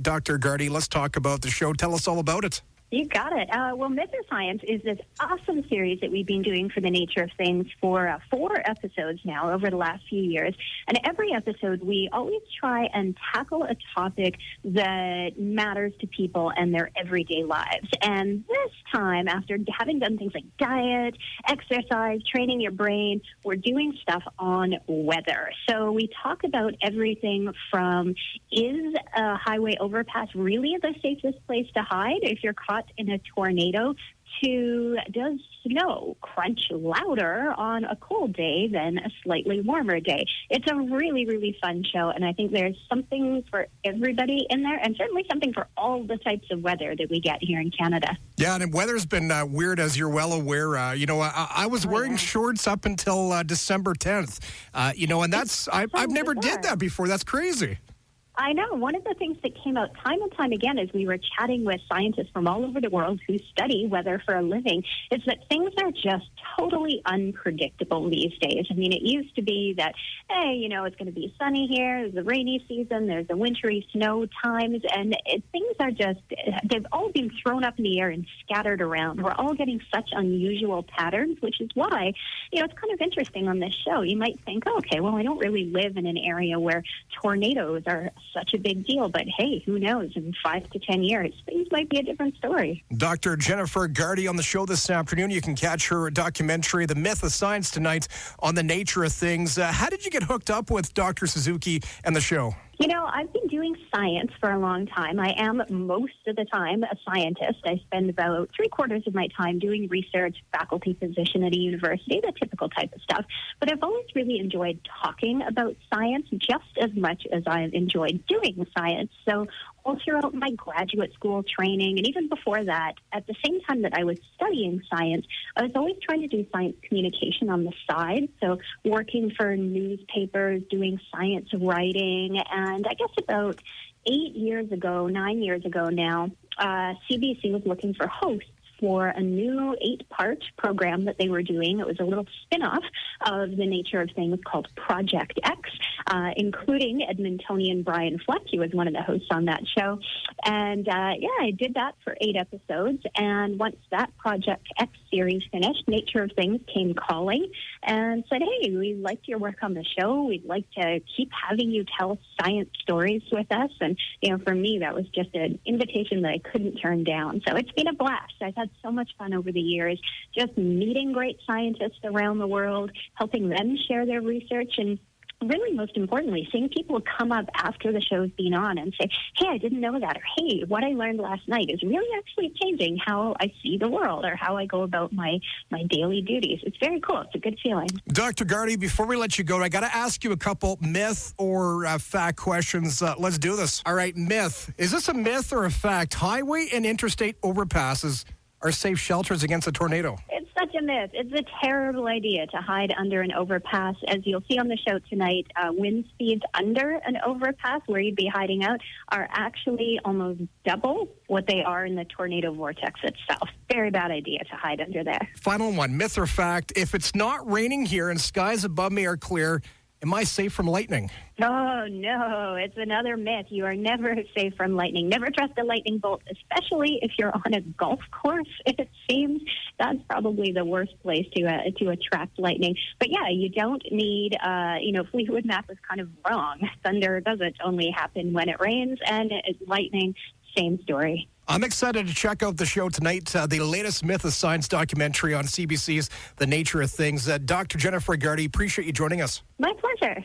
Dr. Gardy, let's talk about the show. Tell us all about it. You got it. Well, Myth or Science is this awesome series that we've been doing for the nature of things for 4 episodes now over the last few years. And every episode, we always try and tackle a topic that matters to people and their everyday lives. And this time, after having done things like diet, exercise, training your brain, we're doing stuff on weather. So we talk about everything from, is a highway overpass really the safest place to hide if you're caught in a tornado, to does snow crunch louder on a cold day than a slightly warmer day? It's a really, really fun show, and I think there's something for everybody in there, and certainly something for all the types of weather that we get here in Canada. Yeah, and weather's been weird, as you're well aware. I was wearing shorts up until December 10th, and that's, I've never did that before. That's crazy. I know. One of the things that came out time and time again as we were chatting with scientists from all over the world who study weather for a living is that things are just totally unpredictable these days. I mean, it used to be that, hey, it's going to be sunny here, there's a rainy season, there's the wintry snow times, and things are just, they've all been thrown up in the air and scattered around. We're all getting such unusual patterns, which is why, it's kind of interesting on this show. You might think, okay, well, I don't really live in an area where tornadoes are such a big deal, but hey, who knows? In 5 to 10 years, things might be a different story. Dr. Jennifer Gardy on the show this afternoon. You can catch her documentary, The Myth of Science, tonight on the nature of things. How did you get hooked up with Dr. Suzuki and the show? I've been doing science for a long time. I am most of the time a scientist. I spend about 3/4 of my time doing research, faculty position at a university, the typical type of stuff. But I've always really enjoyed talking about science just as much as I've enjoyed doing science. So all throughout my graduate school training, and even before that, at the same time that I was studying science, I was always trying to do science communication on the side. So working for newspapers, doing science writing, and I guess about 9 years ago now, CBC was looking for hosts for a new 8-part program that they were doing. It was a little spin-off of the nature of things called Project X, including Edmontonian Brian Fleck. He was one of the hosts on that show. And, I did that for 8 episodes. And once that Project X series finished, Nature of Things came calling and said, hey, we liked your work on the show. We'd like to keep having you tell science stories with us. And, for me, that was just an invitation that I couldn't turn down. So it's been a blast. I've had so much fun over the years, just meeting great scientists around the world, helping them share their research, and really, most importantly, seeing people come up after the show's been on and say, hey, I didn't know that, or hey, what I learned last night is really actually changing how I see the world or how I go about my daily duties. It's very cool. It's a good feeling. Dr. Gardy, before we let you go, I got to ask you a couple myth or fact questions. Let's do this. All right, myth. Is this a myth or a fact? Highway and interstate overpasses are safe shelters against a tornado. It's such a myth. It's a terrible idea to hide under an overpass. As you'll see on the show tonight, wind speeds under an overpass where you'd be hiding out are actually almost double what they are in the tornado vortex itself. Very bad idea to hide under there. Final one, myth or fact. If it's not raining here and skies above me are clear, am I safe from lightning? Oh, no, it's another myth. You are never safe from lightning. Never trust a lightning bolt, especially if you're on a golf course, it seems. That's probably the worst place to attract lightning. But, yeah, you don't need, Fleetwood Mac was kind of wrong. Thunder doesn't only happen when it rains, and lightning, same story. I'm excited to check out the show tonight, the latest Myth of Science documentary on CBC's The Nature of Things. Dr. Jennifer Gardy, appreciate you joining us. My pleasure.